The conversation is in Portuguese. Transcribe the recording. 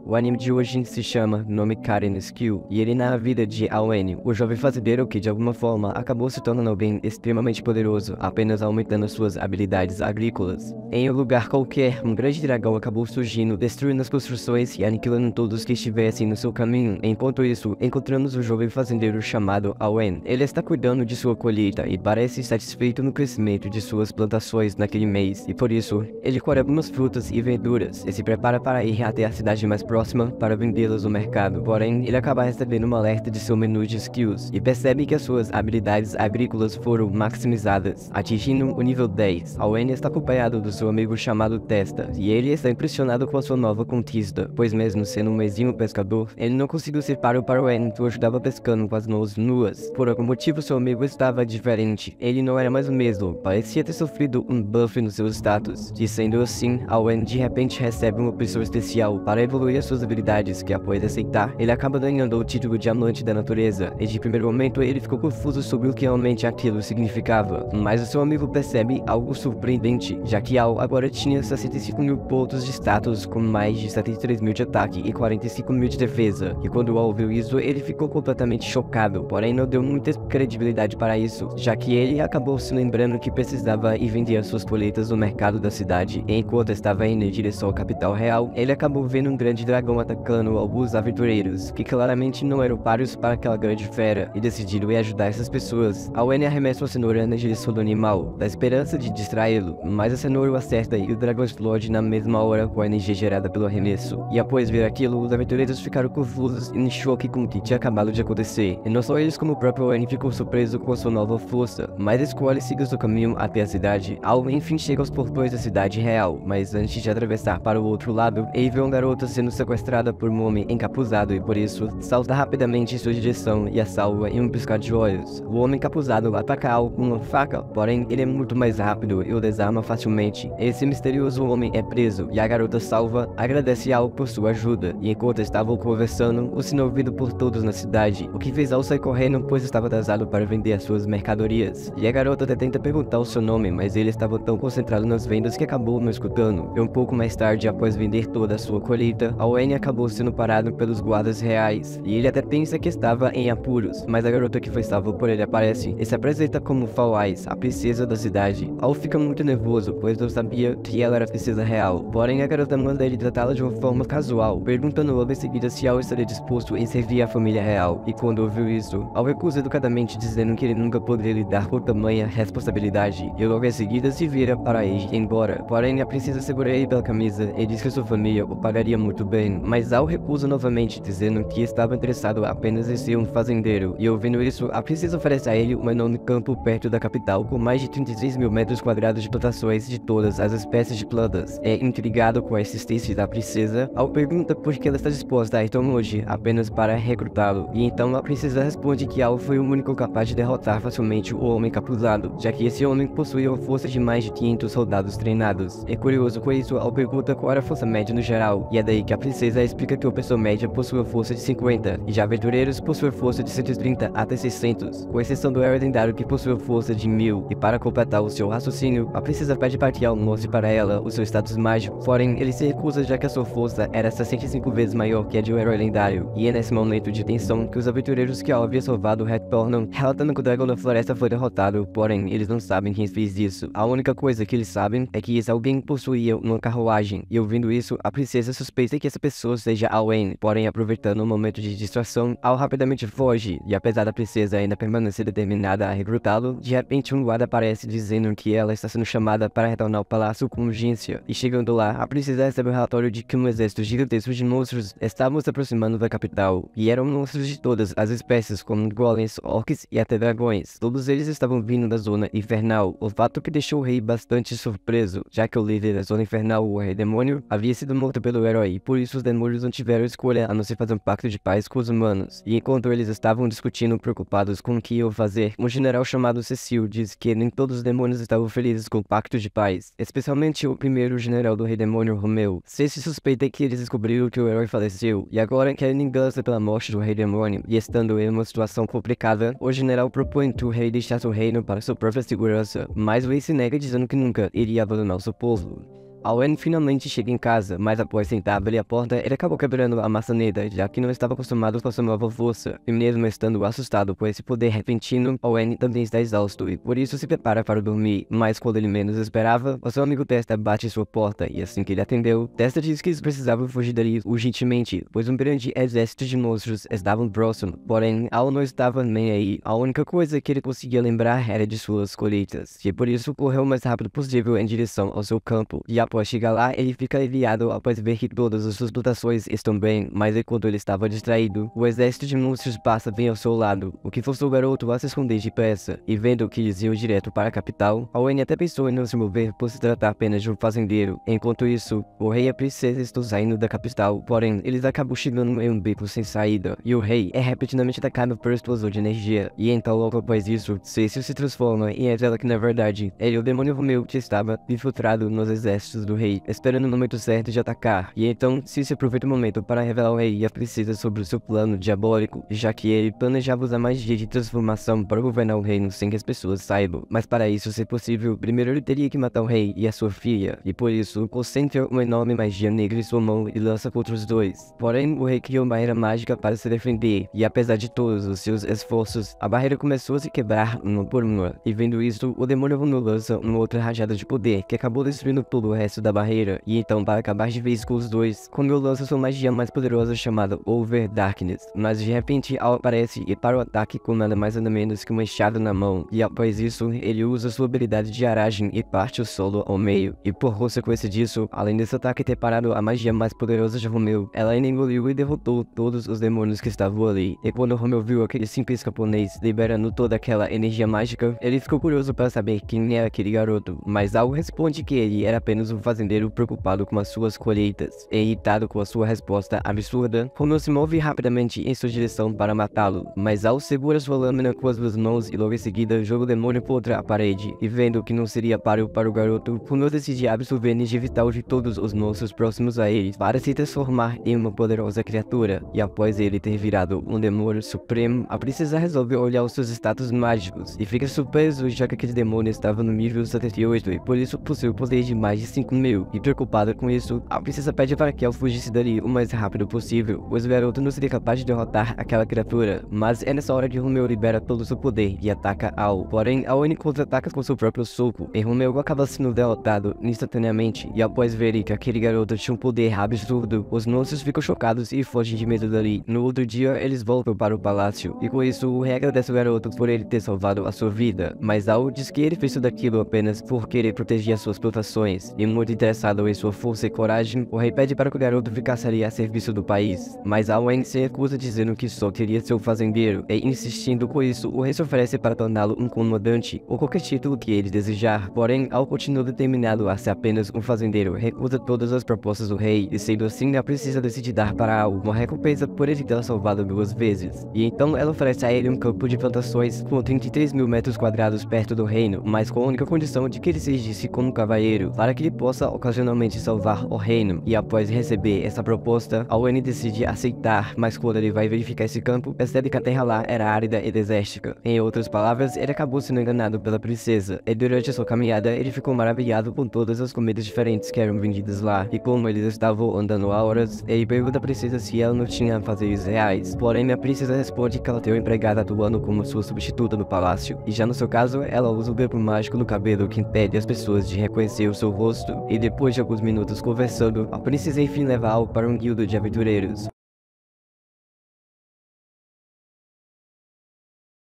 O anime de hoje se chama Nome Karen Skill e ele narra a vida de Awen, o jovem fazendeiro que de alguma forma acabou se tornando alguém extremamente poderoso, apenas aumentando suas habilidades agrícolas. Em um lugar qualquer, um grande dragão acabou surgindo, destruindo as construções e aniquilando todos que estivessem no seu caminho. Enquanto isso, encontramos o jovem fazendeiro chamado Awen. Ele está cuidando de sua colheita e parece satisfeito no crescimento de suas plantações naquele mês, e por isso, ele colhe algumas frutas e verduras e se prepara para ir até a cidade mais próxima para vendê-las no mercado. Porém, ele acaba recebendo um alerta de seu menu de skills e percebe que as suas habilidades agrícolas foram maximizadas, atingindo o nível 10. Awen está acompanhado do seu amigo chamado Testa, e ele está impressionado com a sua nova conquista, pois mesmo sendo um exímio pescador, ele não conseguiu ser páreo para Awen, que o ajudava pescando com as mãos nuas. Por algum motivo, seu amigo estava diferente. Ele não era mais o mesmo, parecia ter sofrido um buff no seu status. E sendo assim, Awen de repente recebe uma pessoa especial para evoluir as suas habilidades, que após aceitar, ele acaba ganhando o título de Amante da Natureza. E de primeiro momento ele ficou confuso sobre o que realmente aquilo significava, mas o seu amigo percebe algo surpreendente, já que Ao agora tinha 65 mil pontos de status com mais de 73 mil de ataque e 45 mil de defesa. E quando Ao viu isso, ele ficou completamente chocado, porém não deu muita credibilidade para isso, já que ele acabou se lembrando que precisava ir vender as suas colheitas no mercado da cidade. E enquanto estava indo em direção à capital real, ele acabou vendo um grande dragão atacando alguns aventureiros, que claramente não eram páreos para aquela grande fera, e decidiram ir ajudar essas pessoas. Awen arremessa uma cenoura na direção do animal, na esperança de distraí-lo, mas a cenoura o acerta e o dragão explode na mesma hora com a energia gerada pelo arremesso. E após ver aquilo, os aventureiros ficaram confusos e em choque com o que tinha acabado de acontecer. E não só eles, como o próprio Awen ficou surpreso com a sua nova força, mas escolhe seguir seu caminho até a cidade. Ao enfim chega aos portões da cidade real, mas antes de atravessar para o outro lado, ele vê uma garota sendo sequestrada por um homem encapuzado e por isso salta rapidamente em sua direção e a salva em um piscar de olhos. O homem encapuzado ataca Ao com uma faca, porém ele é muito mais rápido e o desarma facilmente. Esse misterioso homem é preso e a garota salva agradece Ao por sua ajuda, e enquanto estavam conversando, o sino ouvido por todos na cidade, o que fez Ao sair correndo pois estava atrasado para vender as suas mercadorias. E a garota até tenta perguntar o seu nome, mas ele estava tão concentrado nas vendas que acabou não escutando. E um pouco mais tarde, após vender toda a sua colheita, Awen acabou sendo parado pelos guardas reais, e ele até pensa que estava em apuros, mas a garota que foi salva por ele aparece e se apresenta como Fall Eyes, a princesa da cidade. Ao fica muito nervoso, pois não sabia que ela era a princesa real, porém a garota manda ele tratá-la de uma forma casual, perguntando logo em seguida se Ao estaria disposto em servir a família real. E quando ouviu isso, Ao recusa educadamente, dizendo que ele nunca poderia lidar com tamanha responsabilidade, e logo em seguida se vira para ir embora. Porém a princesa segura ele pela camisa e diz que sua família o pagaria muito bem, mas Ao recusa novamente, dizendo que estava interessado apenas em ser um fazendeiro. E ouvindo isso, a princesa oferece a ele um enorme campo perto da capital com mais de 36 mil metros quadrados de plantações de todas as espécies de plantas. É intrigado com a existência da princesa, Ao pergunta por que ela está disposta a ir tão longe apenas para recrutá-lo, e então a princesa responde que Ao foi o único capaz de derrotar facilmente o homem encapuzado, já que esse homem possuía uma força de mais de 500 soldados treinados. É curioso com isso, Ao pergunta qual era a força média no geral, e é daí que a princesa explica que uma pessoa média possui uma força de 50, e já aventureiros possuem força de 130 até 600, com exceção do herói lendário que possui uma força de 1000. E para completar o seu raciocínio, a princesa pede para que Ao mostre para ela o seu status mágico, porém ele se recusa, já que a sua força era 65 vezes maior que a de um herói lendário. E é nesse momento de tensão que os aventureiros que Ao havia salvado retornam, relatando que o dragão da floresta foi derrotado, porém eles não sabem quem fez isso. A única coisa que eles sabem é que esse alguém possuía uma carruagem, e ouvindo isso, a princesa suspeita que essa pessoa seja Awen, porém aproveitando um momento de distração, Ao rapidamente foge, e apesar da princesa ainda permanecer determinada a recrutá-lo, de repente um guarda aparece dizendo que ela está sendo chamada para retornar ao palácio com urgência. E chegando lá, a princesa recebe o relatório de que um exército gigantesco de monstros estavam se aproximando da capital, e eram monstros de todas as espécies, como golems, orcs e até dragões. Todos eles estavam vindo da zona infernal, o fato que deixou o rei bastante surpreso, já que o líder da zona infernal, o rei demônio, havia sido morto pelo herói, e por isso os demônios não tiveram escolha a não ser fazer um pacto de paz com os humanos. E enquanto eles estavam discutindo preocupados com o que iam fazer, um general chamado Cecil disse que nem todos os demônios estavam felizes com o pacto de paz, especialmente o primeiro general do rei demônio, Romeu. Cecil suspeita que eles descobriram que o herói faleceu, e agora querem vingança pela morte do rei demônio, e estando em uma situação complicada, o general propõe que o rei deixasse o reino para sua própria segurança, mas o rei se nega dizendo que nunca iria abandonar o seu povo. Owen finalmente chega em casa, mas após tentar abrir a porta, ele acabou quebrando a maçaneta, já que não estava acostumado com sua nova força. E mesmo estando assustado por esse poder repentino, Owen também está exausto e por isso se prepara para dormir. Mas quando ele menos esperava, o seu amigo Testa bate em sua porta e assim que ele atendeu, Testa diz que eles precisavam fugir dali urgentemente, pois um grande exército de monstros estavam próximo. Porém, Al não estava nem aí. A única coisa que ele conseguia lembrar era de suas colheitas, e por isso correu o mais rápido possível em direção ao seu campo. E após chegar lá, ele fica aliviado após ver que todas as suas plantações estão bem, mas enquanto ele estava distraído, o exército de monstros passa bem ao seu lado, o que forçou o garoto a se esconder depressa. E vendo que eles iam direto para a capital, Owen até pensou em não se mover por se tratar apenas de um fazendeiro. Enquanto isso, o rei e a princesa estão saindo da capital, porém, eles acabam chegando em um beco sem saída, e o rei é repentinamente atacado por explosão de energia. E então, logo após isso, Cecil se transforma e revela que na verdade, ele é o demônio Romeu que estava infiltrado nos exércitos do rei, esperando o momento certo de atacar. E então, Cecil aproveita o momento para revelar ao rei e a princesa sobre o seu plano diabólico, já que ele planejava usar magia de transformação para governar o reino sem que as pessoas saibam. Mas para isso ser possível, primeiro ele teria que matar o rei e a sua filha, e por isso concentra uma enorme magia negra em sua mão e lança contra os dois. Porém, o rei criou uma barreira mágica para se defender, e apesar de todos os seus esforços, a barreira começou a se quebrar uma por uma. E vendo isso, o demônio Romeu lança uma outra rajada de poder que acabou destruindo todo o resto da barreira. E então, para acabar de vez com os dois, Romeu lança sua magia mais poderosa chamada Over Darkness. Mas de repente, Al aparece e para o ataque com nada mais nada menos que uma enxada na mão. E após isso, ele usa sua habilidade de aragem e parte o solo ao meio. E por consequência disso, além desse ataque ter parado a magia mais poderosa de Romeu, ela ainda engoliu e derrotou todos os demônios que estavam ali. E quando Romeu viu aquele simples camponês liberando toda aquela energia mágica, ele ficou curioso para saber quem era aquele garoto. Mas Al responde que ele era apenas um fazendeiro preocupado com as suas colheitas. E irritado com a sua resposta absurda, Romeu se move rapidamente em sua direção para matá-lo. Mas Al segura sua lâmina com as duas mãos e logo em seguida joga o demônio contra a parede. E vendo que não seria páreo para o garoto, Romeu decide absorver a energia vital de todos os monstros próximos a ele para se transformar em uma poderosa criatura. E após ele ter virado um demônio supremo, a princesa resolve olhar os seus status mágicos e fica surpreso já que aquele demônio estava no nível 78 e por isso possui o poder de mais de 5.000. E preocupada com isso, a princesa pede para que Al fugisse dali o mais rápido possível, pois o garoto não seria capaz de derrotar aquela criatura. Mas é nessa hora que Romeu libera todo o seu poder e ataca Al. Porém, Owen contra-ataca com seu próprio soco, e Romeu acaba sendo derrotado instantaneamente. E após verem que aquele garoto tinha um poder absurdo, os monstros ficam chocados e fogem de medo dali. No outro dia, eles voltam para o palácio, e com isso, o rei agradece o garoto por ele ter salvado a sua vida. Mas Al diz que ele fez tudo aquilo apenas por querer proteger as suas plantações, e muito interessado em sua força e coragem, o rei pede para que o garoto ficasse ali a serviço do país. Mas Owen se recusa dizendo que só queria ser um fazendeiro, e insistindo com isso, o rei se oferece para torná-lo um comandante, ou qualquer título que ele desejar. Porém, Al continua determinado a ser apenas um fazendeiro, recusa todas as propostas do rei, e sendo assim, ela precisa decidir dar para Al uma recompensa por ele ter salvado 2 vezes. E então ela oferece a ele um campo de plantações com 33.000 metros quadrados perto do reino, mas com a única condição de que ele se agisse como um cavaleiro, para que ele possa ocasionalmente salvar o reino. E após receber essa proposta, Owen decide aceitar, mas quando ele vai verificar esse campo, percebe que a terra lá era árida e desértica. Em outras palavras, ele acabou sendo enganado pela princesa, e durante a sua caminhada, ele ficou maravilhado com todas as comidas diferentes que eram vendidas lá, e como eles estavam andando há horas, ele pergunta à princesa se ela não tinha afazeres reais. Porém, a princesa responde que ela tem uma empregada atuando como sua substituta no palácio, e já no seu caso, ela usa o grupo mágico no cabelo que impede as pessoas de reconhecer o seu rosto, e depois de alguns minutos conversando, a princesa enfim leva Al para um guildo de aventureiros.